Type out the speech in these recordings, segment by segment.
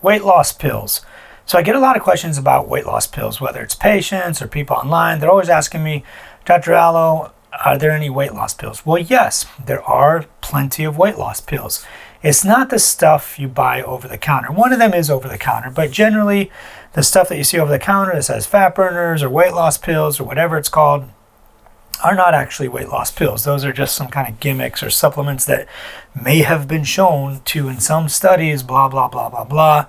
weight loss pills. So I get a lot of questions about weight loss pills, whether it's patients or people online. They're always asking me, Dr. Allo, are there any weight loss pills? Well, yes, there are plenty of weight loss pills. It's not the stuff you buy over the counter. One of them is over the counter, but generally the stuff that you see over the counter that says fat burners or weight loss pills or whatever it's called are not actually weight loss pills. Those are just some kind of gimmicks or supplements that may have been shown to, in some studies, blah, blah, blah, blah, blah,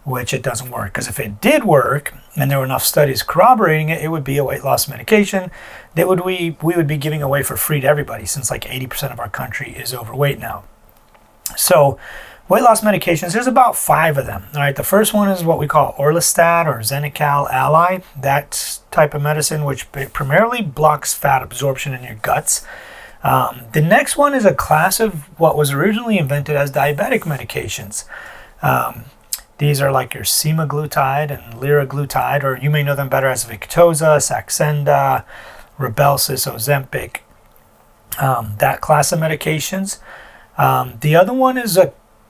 which it doesn't work. Because if it did work and there were enough studies corroborating it, it would be a weight loss medication that we would be giving away for free to everybody, since like 80% of our country is overweight now. So weight loss medications, there's about 5 of them. All right, the first one is what we call Orlistat or Xenical Ally. That type of medicine, which primarily blocks fat absorption in your guts. The next one is a class of what was originally invented as diabetic medications. These are like your semaglutide and liraglutide, or you may know them better as Victoza, Saxenda, Rybelsus, Ozempic, that class of medications. The other one is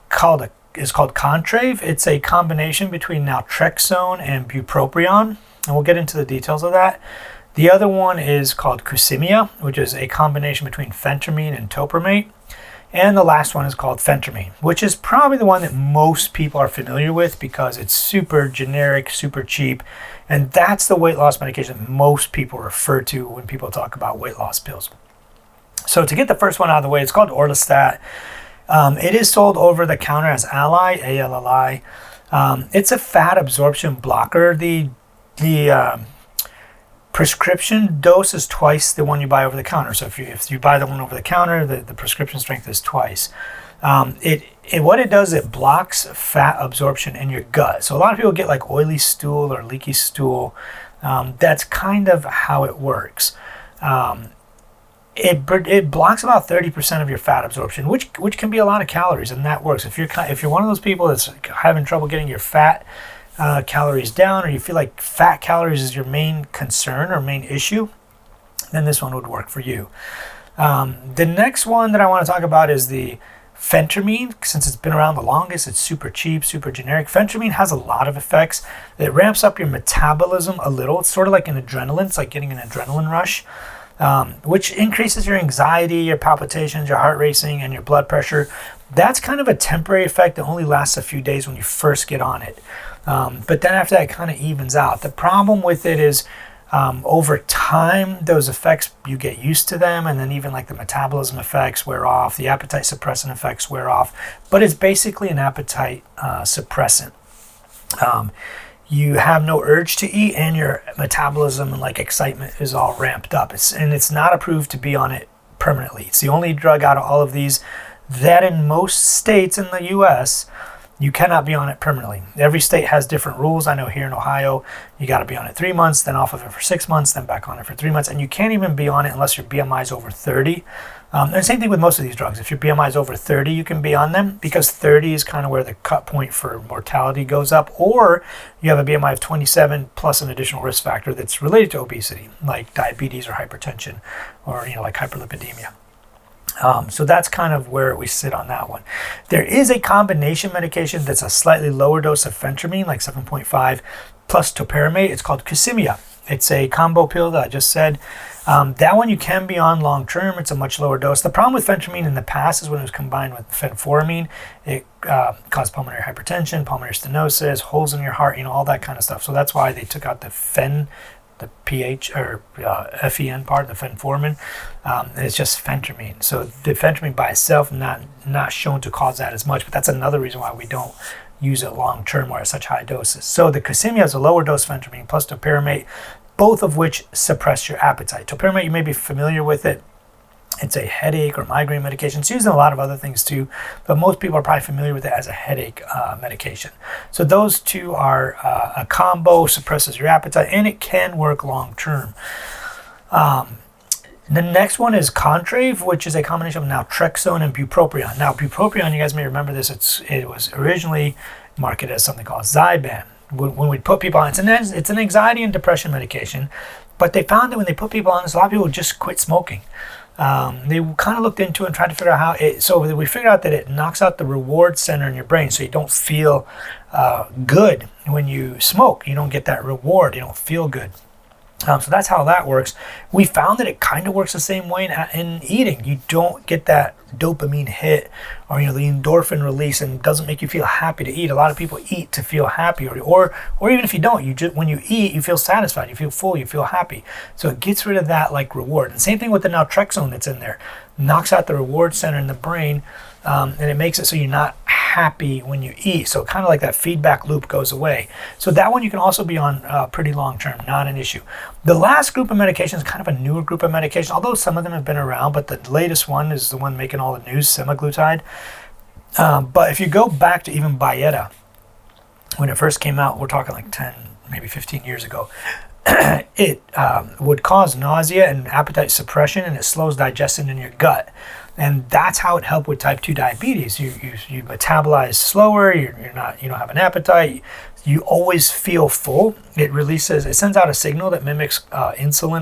called Contrave. It's a combination between naltrexone and bupropion, and we'll get into the details of that. The other one is called Kusemia, which is a combination between phentermine and topiramate. And the last one is called Phentermine, which is probably the one that most people are familiar with because it's super generic, super cheap. And that's the weight loss medication that most people refer to when people talk about weight loss pills. So to get the first one out of the way, it's called Orlistat. It is sold over the counter as Ally, A-L-L-I. It's a fat absorption blocker. The prescription dose is twice the one you buy over the counter. So if you buy the one over the counter, the prescription strength is twice. What it does, it blocks fat absorption in your gut. So a lot of people get like oily stool or leaky stool. That's kind of how it works. It blocks about 30% of your fat absorption, which can be a lot of calories, and that works. If you're one of those people that's having trouble getting your fat calories down, or you feel like fat calories is your main concern or main issue, then this one would work for you. The next one that I want to talk about is the Phentermine. Since it's been around the longest, it's super cheap, super generic. Phentermine has a lot of effects. It ramps up your metabolism a little. It's sort of like an adrenaline. It's like getting an adrenaline rush, which increases your anxiety, your palpitations, your heart racing, and your blood pressure. That's kind of a temporary effect that only lasts a few days when you first get on it. But then after that, it kind of evens out. The problem with it is over time, those effects, you get used to them, and then even like the metabolism effects wear off, the appetite suppressant effects wear off, but it's basically an appetite suppressant. You have no urge to eat, and your metabolism and like excitement is all ramped up. It's not approved to be on it permanently. It's the only drug out of all of these that in most states in the US, you cannot be on it permanently. Every state has different rules. I know here in Ohio, you got to be on it 3 months, then off of it for 6 months, then back on it for 3 months. And you can't even be on it unless your BMI is over 30. And same thing with most of these drugs. If your BMI is over 30, you can be on them, because 30 is kind of where the cut point for mortality goes up. Or you have a BMI of 27 plus an additional risk factor that's related to obesity, like diabetes or hypertension, or like hyperlipidemia. So that's kind of where we sit on that one. There is a combination medication that's a slightly lower dose of phentermine, like 7.5 plus topiramate. It's called Kusemia. It's a combo pill that I just said. That one you can be on long term. It's a much lower dose. The problem with phentermine in the past is when it was combined with fenforamine, it caused pulmonary hypertension, pulmonary stenosis, holes in your heart, all that kind of stuff. So that's why they took out the PH or FEN part, the fenforamin. It's just phentermine. So the phentermine by itself not shown to cause that as much, but that's another reason why we don't use it long term or at such high doses. So the Kusemia is a lower dose phentermine plus topiramate, both of which suppress your appetite. Topiramate, you may be familiar with it. It's a headache or migraine medication. It's used in a lot of other things too, but most people are probably familiar with it as a headache medication. So those two are a combo, suppresses your appetite, and it can work long term. The next one is Contrave, which is a combination of naltrexone and bupropion. Now, bupropion, you guys may remember this, it was originally marketed as something called Zyban. When we put people on, it's an anxiety and depression medication, but they found that when they put people on this, a lot of people would just quit smoking. They kind of looked into it and tried to figure out how it, so we figured out that it knocks out the reward center in your brain, so you don't feel good when you smoke. You don't get that reward. You don't feel good. So that's how that works. We found that it kind of works the same way in eating. You don't get that dopamine hit, or the endorphin release, and it doesn't make you feel happy to eat. A lot of people eat to feel happy, or even if you don't, when you eat, you feel satisfied, you feel full, you feel happy. So it gets rid of that like reward. And same thing with the naltrexone that's in there. Knocks out the reward center in the brain, and it makes it so you're not happy when you eat. So kind of like that feedback loop goes away. So that one you can also be on pretty long term, not an issue. The last group of medications is kind of a newer group of medications, although some of them have been around, but the latest one is the one making all the news, semaglutide. But if you go back to even Byetta, when it first came out, we're talking like 10, maybe 15 years ago, it would cause nausea and appetite suppression, and it slows digestion in your gut. And that's how it helped with type 2 diabetes. You metabolize slower, you don't have an appetite, you always feel full. It sends out a signal that mimics insulin,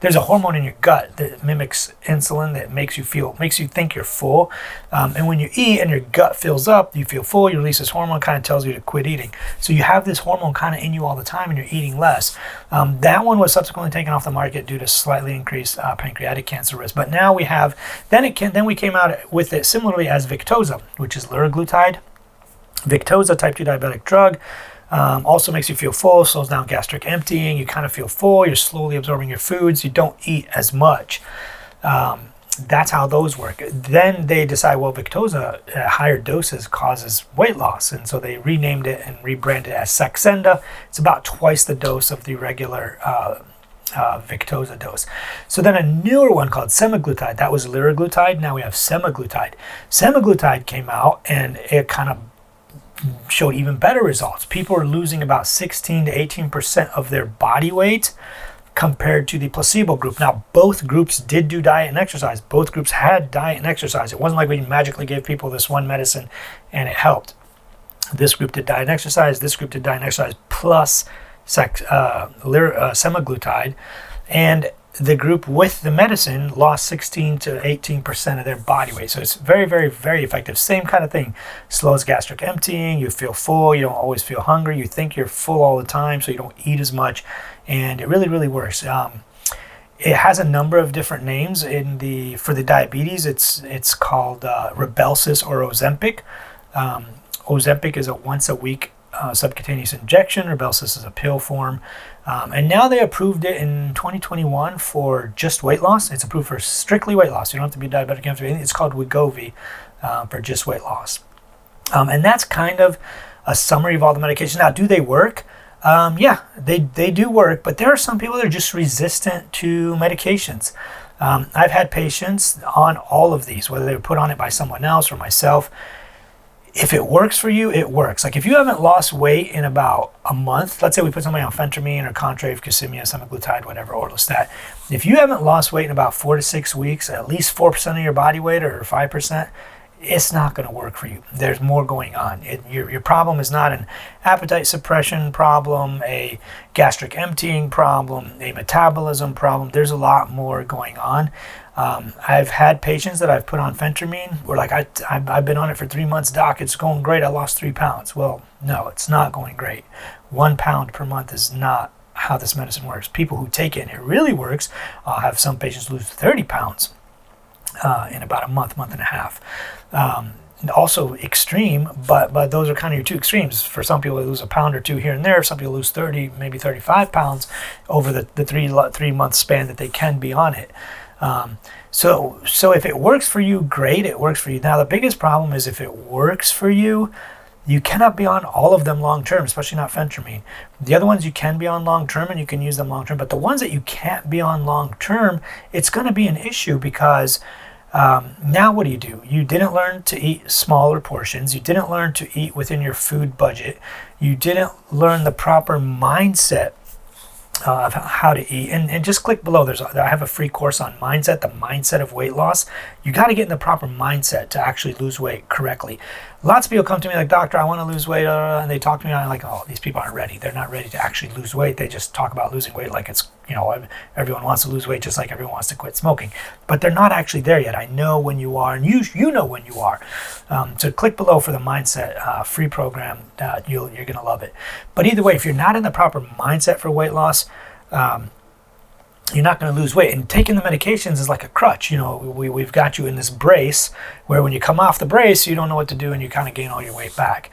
there's a hormone in your gut that mimics insulin that makes you think you're full. And when you eat and your gut fills up, you feel full, you release this hormone, kind of tells you to quit eating. So you have this hormone kind of in you all the time and you're eating less. That one was subsequently taken off the market due to slightly increased pancreatic cancer risk. But now we have, then we came out with it similarly as Victoza, which is liraglutide. Victoza, type 2 diabetic drug, also makes you feel full, slows down gastric emptying, you kind of feel full, you're slowly absorbing your foods, you don't eat as much. That's how those work. Then they decide, well, Victoza at higher doses causes weight loss, and so they renamed it and rebranded it as Saxenda. It's about twice the dose of the regular Victoza dose. So then a newer one called semaglutide, that was liraglutide, now we have semaglutide. Semaglutide came out and it kind of showed even better results. People are losing about 16 to 18% of their body weight compared to the placebo group. Now, both groups did do diet and exercise. Both groups had diet and exercise. It wasn't like we magically gave people this one medicine and it helped. This group did diet and exercise. This group did diet and exercise plus semaglutide. And the group with the medicine lost 16 to 18% of their body weight. So it's very, very, very effective. Same kind of thing. Slows gastric emptying. You feel full. You don't always feel hungry. You think you're full all the time, so you don't eat as much. And it really, really works. It has a number of different names. For the diabetes, it's called Rybelsus or Ozempic. Ozempic is a once-a-week subcutaneous injection. Rybelsus is a pill form. And now they approved it in 2021 for just weight loss. It's approved for strictly weight loss. You don't have to be diabetic. It's called Wegovy for just weight loss. And that's kind of a summary of all the medications. Now, do they work? Yeah, they do work, but there are some people that are just resistant to medications. I've had patients on all of these, whether they were put on it by someone else or myself. If it works for you, it works. Like if you haven't lost weight in about a month, let's say we put somebody on Phentermine or Contrave, Kusemia, semaglutide, whatever, orlistat. If you haven't lost weight in about 4 to 6 weeks, at least 4% of your body weight or 5%, it's not going to work for you. There's more going on. Your problem is not an appetite suppression problem, a gastric emptying problem, a metabolism problem. There's a lot more going on. I've had patients that I've put on Phentermine where like, I've been on it for 3 months, doc, it's going great, I lost 3 pounds. Well, no, it's not going great. 1 pound per month is not how this medicine works. People who take it and it really works, I'll have some patients lose 30 pounds in about a month and a half. Also extreme, but those are kind of your two extremes. For some people, they lose a pound or two here and there. Some people lose 30, maybe 35 pounds over the 3 month span that they can be on it. So if it works for you, great, it works for you. Now, the biggest problem is if it works for you, you cannot be on all of them long term, especially not Phentermine. The other ones you can be on long term and you can use them long term, but the ones that you can't be on long term, it's going to be an issue because now what do? You didn't learn to eat smaller portions. You didn't learn to eat within your food budget. You didn't learn the proper mindset of how to eat. And just click below. I have a free course on mindset, the mindset of weight loss. You got to get in the proper mindset to actually lose weight correctly. Lots of people come to me like, doctor, I want to lose weight, and they talk to me, and I'm like, oh, these people aren't ready. They're not ready to actually lose weight. They just talk about losing weight like it's, everyone wants to lose weight just like everyone wants to quit smoking. But they're not actually there yet. I know when you are, and you know when you are. So click below for the mindset free program. You're going to love it. But either way, if you're not in the proper mindset for weight loss, you're not going to lose weight. And taking the medications is like a crutch. We've got you in this brace where when you come off the brace, you don't know what to do and you kind of gain all your weight back.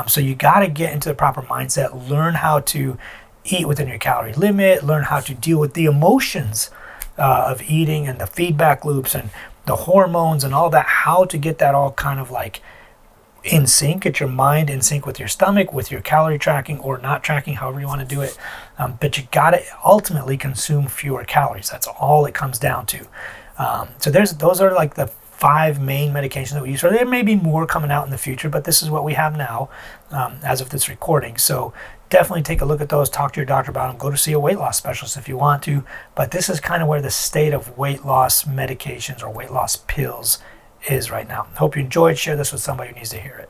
So you got to get into the proper mindset, learn how to eat within your calorie limit, learn how to deal with the emotions of eating and the feedback loops and the hormones and all that, how to get that all kind of like in sync, get your mind in sync with your stomach, with your calorie tracking or not tracking, however you want to do it. But you got to ultimately consume fewer calories. That's all it comes down to. So those are like the 5 main medications that we use. So there may be more coming out in the future, but this is what we have now as of this recording. So definitely take a look at those, talk to your doctor about them, go to see a weight loss specialist if you want to. But this is kind of where the state of weight loss medications or weight loss pills is right now. Hope you enjoyed. Share this with somebody who needs to hear it.